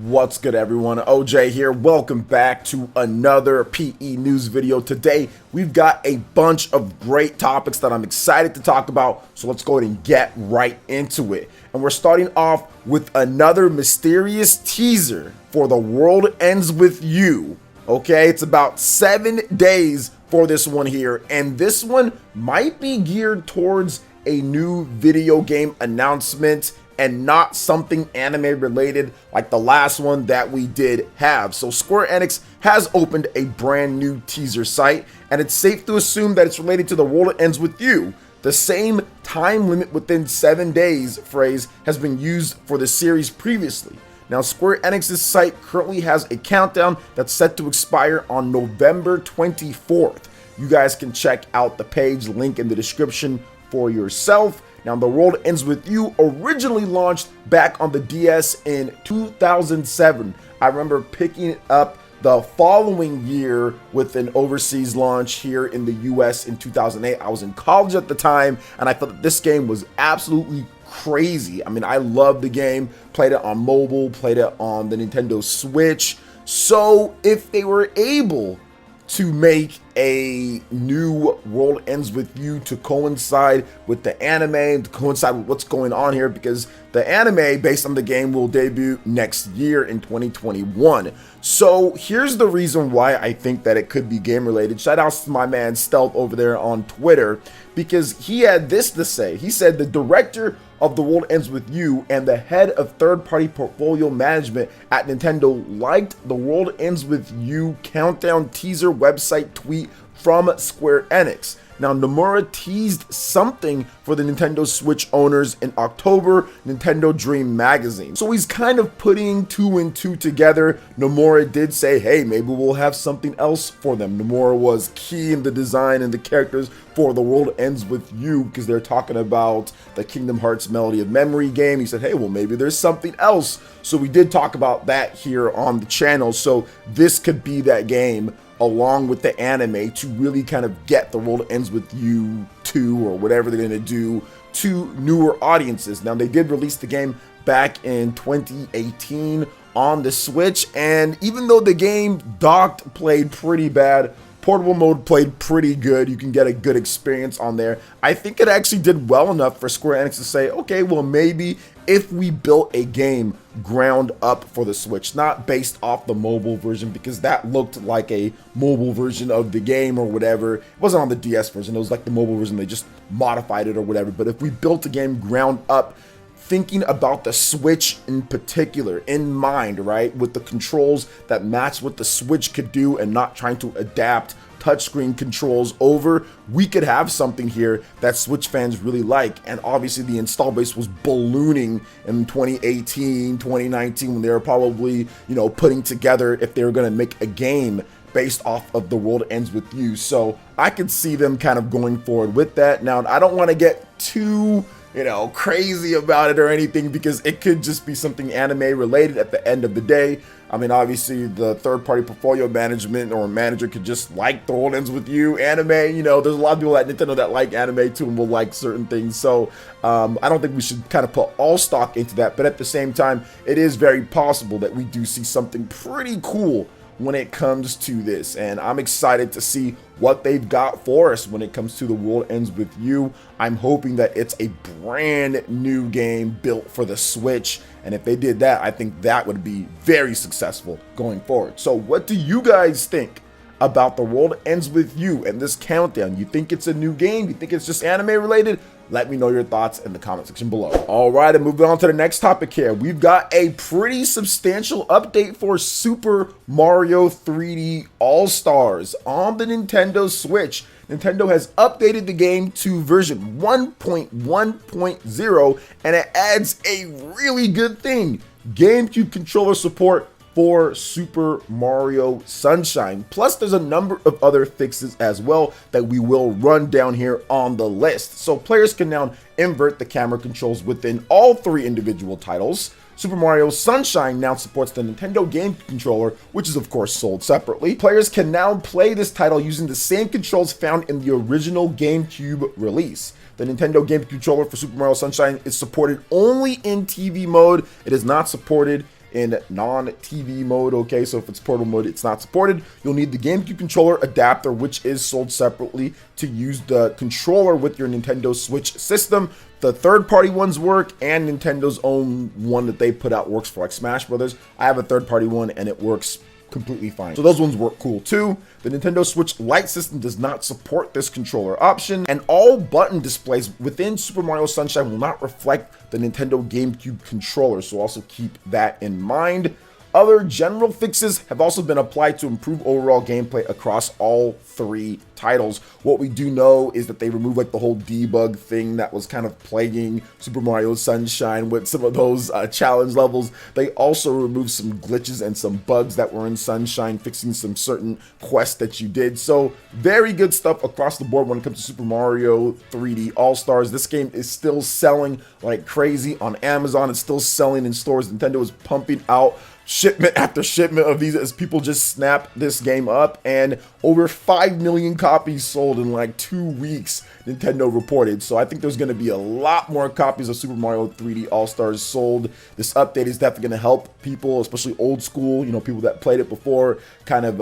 What's good, everyone? OJ here. Welcome back to another PE news video. Today we've got a bunch of great topics that I'm excited to talk about, so let's go ahead and get right into it. And we're starting off with another mysterious teaser for The World Ends With You. Okay, it's about 7 days for this one here, and this one might be geared towards a new video game announcement and not something anime related like the last one that we did have. So Square Enix has opened a brand new teaser site, and it's safe to assume that it's related to The World Ends With You. The same time limit within 7 days phrase has been used for the series previously. Now, Square Enix's site currently has a countdown that's set to expire on November 24th. You guys can check out the page, link in the description for yourself. Now, The World Ends With You originally launched back on the DS in 2007. I remember picking it up the following year with an overseas launch here in the US in 2008. I was in college at the time, and I thought that this game was absolutely crazy. I mean, I loved the game, played it on mobile, played it on the Nintendo Switch. So if they were able to make a new World Ends With You to coincide with the anime, to coincide with what's going on here, because the anime based on the game will debut next year in 2021. So here's the reason why I think that it could be game related. Shout out to my man Stealth over there on Twitter, because he had this to say. He said the director of The World Ends With You and the head of third-party portfolio management at Nintendo liked The World Ends With You countdown teaser website tweet from Square Enix. Now, Nomura teased something for the Nintendo Switch owners in October, Nintendo Dream magazine. So he's kind of putting 2 and 2 together. Nomura did say, hey, maybe we'll have something else for them. Nomura was key in the design and the characters for The World Ends With You, because they're talking about the Kingdom Hearts Melody of Memory game. He said, hey, well, maybe there's something else. So we did talk about that here on the channel. So this could be that game, along with the anime, to really kind of get The World Ends With You 2 or whatever they're going to do to newer audiences. Now, they did release the game back in 2018 on the Switch, and even though the game docked played pretty bad, portable mode played pretty good. You can get a good experience on there. I think it actually did well enough for Square Enix to say, okay, well, maybe if we built a game ground up for the Switch, not based off the mobile version, because that looked like a mobile version of the game or whatever. It wasn't on the DS version. It was like the mobile version. They just modified it or whatever. But if we built a game ground up, thinking about the Switch in particular in mind, right, with the controls that match what the Switch could do and not trying to adapt touchscreen controls over, we could have something here that Switch fans really like. And obviously the install base was ballooning in 2018, 2019, when they were probably, putting together if they were going to make a game based off of The World Ends With You. So I could see them kind of going forward with that. Now, I don't want to get too crazy about it or anything, because it could just be something anime related at the end of the day. I mean, obviously the third-party portfolio management or manager could just like The World Ends With You anime. There's a lot of people at Nintendo that like anime too and will like certain things. So I don't think we should kind of put all stock into that. But at the same time, it is very possible that we do see something pretty cool when it comes to this, and I'm excited to see what they've got for us when it comes to The World Ends With You. I'm hoping that it's a brand new game built for the Switch, and if they did that, I think that would be very successful going forward. So what do you guys think about The World Ends With You and this countdown? You think it's a new game? You think it's just anime related? Let me know your thoughts in the comment section below. All right, and moving on to the next topic here. We've got a pretty substantial update for Super Mario 3D All-Stars on the Nintendo Switch. Nintendo has updated the game to version 1.1.0, and it adds a really good thing: GameCube controller support for Super Mario Sunshine. Plus, there's a number of other fixes as well that we will run down here on the list. So players can now invert the camera controls within all 3 individual titles. Super Mario Sunshine now supports the Nintendo GameCube controller, which is of course sold separately. Players can now play this title using the same controls found in the original GameCube release. The Nintendo GameCube controller for Super Mario Sunshine is supported only in TV mode. It is not supported in non-TV mode. Okay, so if it's portable mode, it's not supported. You'll need the GameCube controller adapter, which is sold separately, to use the controller with your Nintendo Switch system. The third-party ones work, and Nintendo's own one that they put out works for like Smash Brothers. I have a third-party one, and it works completely fine. So those ones work cool too. The Nintendo Switch Lite system does not support this controller option, and all button displays within Super Mario Sunshine will not reflect the Nintendo GameCube controller, so also keep that in mind. Other general fixes have also been applied to improve overall gameplay across all three titles. What we do know is that they removed like the whole debug thing that was kind of plaguing Super Mario Sunshine with some of those challenge levels. They also removed some glitches and some bugs that were in Sunshine, fixing some certain quests that you did. So very good stuff across the board when it comes to Super Mario 3D All-Stars. This game is still selling like crazy on Amazon. It's still selling in stores. Nintendo is pumping out shipment after shipment of these as people just snap this game up, and over 5 million copies sold in like 2 weeks, Nintendo reported. So I think there's going to be a lot more copies of Super Mario 3D All-Stars sold. This update is definitely going to help people, especially old school, you know, people that played it before, kind of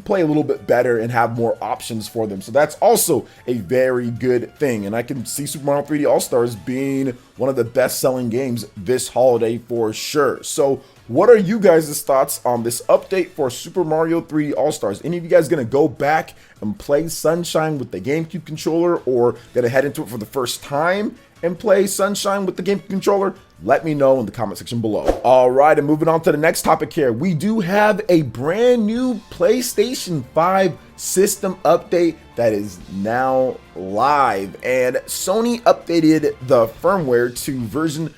play a little bit better and have more options for them. So that's also a very good thing, and I can see Super Mario 3D All-Stars being one of the best-selling games this holiday for sure. So what are you guys' thoughts on this update for Super Mario 3D All-Stars? Any of you guys gonna go back and play Sunshine with the GameCube controller, or gonna head into it for the first time and play Sunshine with the GameCube controller? Let me know in the comment section below. All right, and moving on to the next topic here. We do have a brand new PlayStation 5 system update that is now live, and Sony updated the firmware to version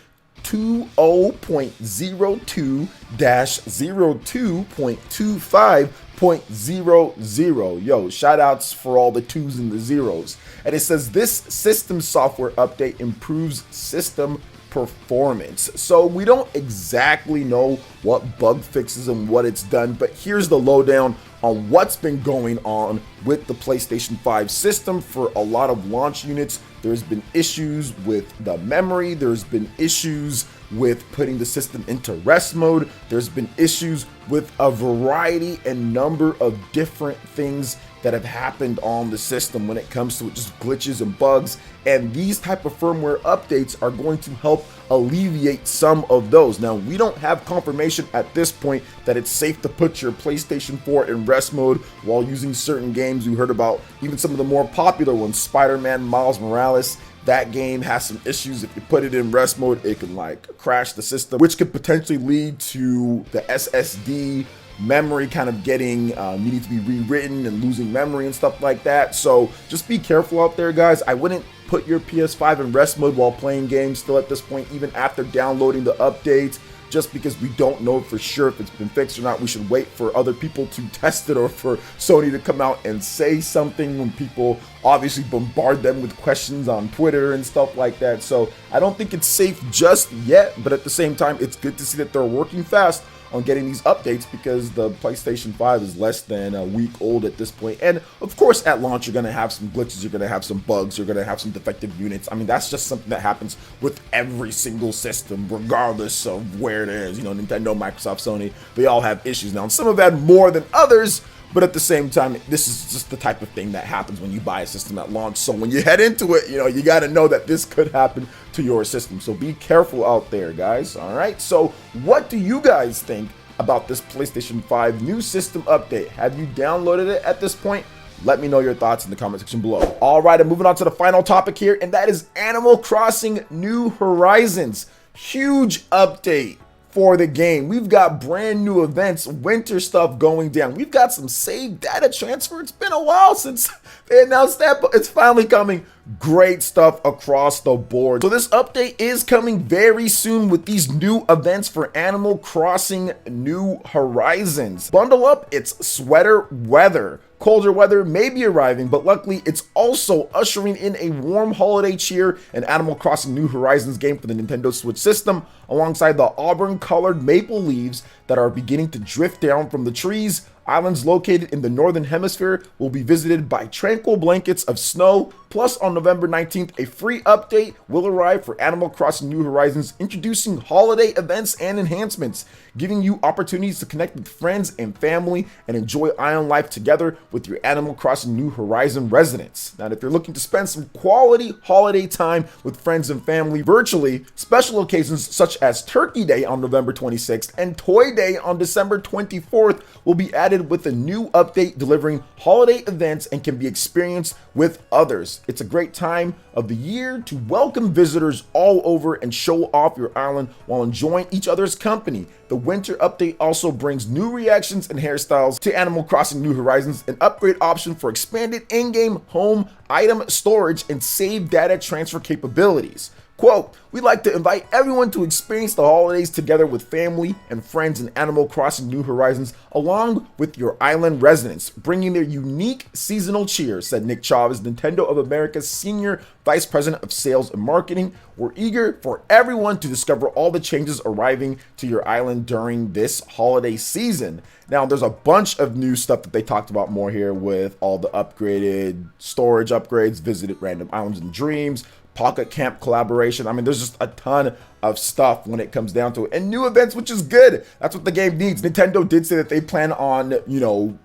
20.02-02.25.00. Yo, shout outs for all the twos and the zeros. And it says this system software update improves system performance. So we don't exactly know what bug fixes and what it's done, but here's the lowdown on what's been going on with the PlayStation 5 system. For a lot of launch units, there's been issues with the memory, there's been issues with putting the system into rest mode, there's been issues with a variety and number of different things that have happened on the system when it comes to just glitches and bugs, and these type of firmware updates are going to help alleviate some of those. Now, we don't have confirmation at this point that it's safe to put your PlayStation 4 in rest mode while using certain games. We heard about even some of the more popular ones, Spider-Man Miles Morales. That game has some issues. If you put it in rest mode, it can like crash the system, which could potentially lead to the SSD memory kind of getting needing to be rewritten and losing memory and stuff like that. So just be careful out there, guys. I wouldn't put your PS5 in rest mode while playing games still at this point, even after downloading the update, just because we don't know for sure if it's been fixed or not. We should wait for other people to test it, or for Sony to come out and say something when people obviously bombard them with questions on Twitter and stuff like that. So I don't think it's safe just yet, but at the same time, it's good to see that they're working fast on getting these updates, because the PlayStation 5 is less than a week old at this point. And of course, at launch, you're going to have some glitches, you're going to have some bugs, you're going to have some defective units. I mean, that's just something that happens with every single system, regardless of where it is. You know, Nintendo, Microsoft, Sony, they all have issues now. And some have had more than others, but at the same time, this is just the type of thing that happens when you buy a system at launch. So when you head into it, you know, you got to know that this could happen to your system. So be careful out there, guys. All right. So what do you guys think about this PlayStation 5 new system update? Have you downloaded it at this point? Let me know your thoughts in the comment section below. All right, and moving on to the final topic here, and that is Animal Crossing New Horizons. Huge update for the game. We've got brand new events, winter stuff going down. We've got some save data transfer. It's been a while since they announced that, but it's finally coming. Great stuff across the board. So this update is coming very soon with these new events for Animal Crossing New Horizons. Bundle up, it's sweater weather. Colder weather may be arriving, but luckily it's also ushering in a warm holiday cheer in Animal Crossing New Horizons game for the Nintendo Switch system, alongside the auburn-colored maple leaves that are beginning to drift down from the trees. Islands located in the northern hemisphere will be visited by tranquil blankets of snow. Plus, on November 19th, a free update will arrive for Animal Crossing New Horizons, introducing holiday events and enhancements, giving you opportunities to connect with friends and family and enjoy island life together with your Animal Crossing New Horizon residents. Now, if you're looking to spend some quality holiday time with friends and family virtually, special occasions such as Turkey Day on November 26th and Toy Day on December 24th will be added with a new update delivering holiday events and can be experienced with others. It's a great time of the year to welcome visitors all over and show off your island while enjoying each other's company. The winter update also brings new reactions and hairstyles to Animal Crossing New Horizons, an upgrade option for expanded in-game home item storage and save data transfer capabilities. Quote, we'd like to invite everyone to experience the holidays together with family and friends in Animal Crossing New Horizons, along with your island residents, bringing their unique seasonal cheer, said Nick Chavez, Nintendo of America's Senior Vice President of Sales and Marketing. We're eager for everyone to discover all the changes arriving to your island during this holiday season. Now, there's a bunch of new stuff that they talked about more here with all the upgraded storage upgrades, visited random islands and dreams, Pocket Camp collaboration. I mean, there's just a ton of stuff when it comes down to it, and new events, which is good. That's what the game needs. Nintendo did say that they plan on,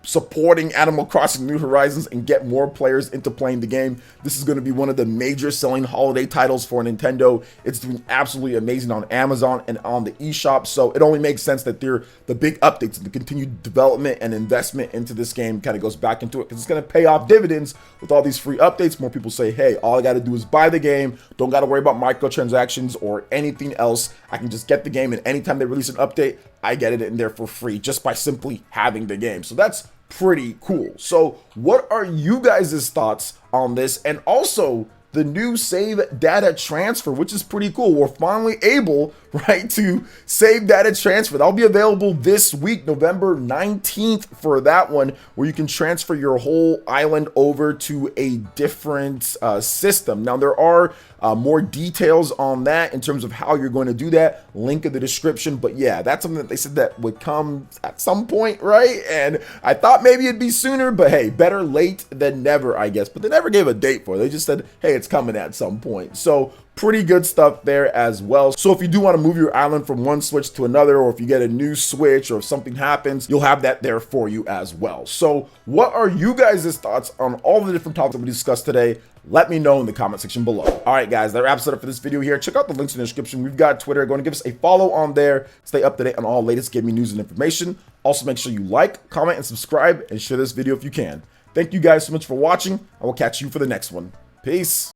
supporting Animal Crossing New Horizons and get more players into playing the game. This is going to be one of the major selling holiday titles for Nintendo. It's doing absolutely amazing on Amazon and on the eShop, so it only makes sense that the big updates and the continued development and investment into this game kind of goes back into it, because it's going to pay off dividends with all these free updates. More people say, hey, all I got to do is buy the game, don't got to worry about microtransactions or anything else. I can just get the game, and anytime they release an update, I get it in there for free just by simply having the game. So that's pretty cool. So what are you guys' thoughts on this? And also the new save data transfer, which is pretty cool. We're finally able, right, to save data transfer. That'll be available this week, November 19th, for that one, where you can transfer your whole island over to a different system. Now, there are more details on that in terms of how you're going to do that. Link in the description. But yeah, that's something that they said that would come at some point, right? And I thought maybe it'd be sooner, but hey, better late than never, I guess. But they never gave a date for it. They just said, hey, it's coming at some point. So pretty good stuff there as well. So if you do want to move your island from one Switch to another, or if you get a new Switch, or if something happens, you'll have that there for you as well. So what are you guys' thoughts on all the different topics that we discussed today? Let me know in the comment section below. All right, guys, that wraps it up for this video here. Check out the links in the description. We've got Twitter. Go and give us a follow on there. Stay up to date on all latest gaming news and information. Also, make sure you like, comment, and subscribe, and share this video if you can. Thank you guys so much for watching. I will catch you for the next one. Peace.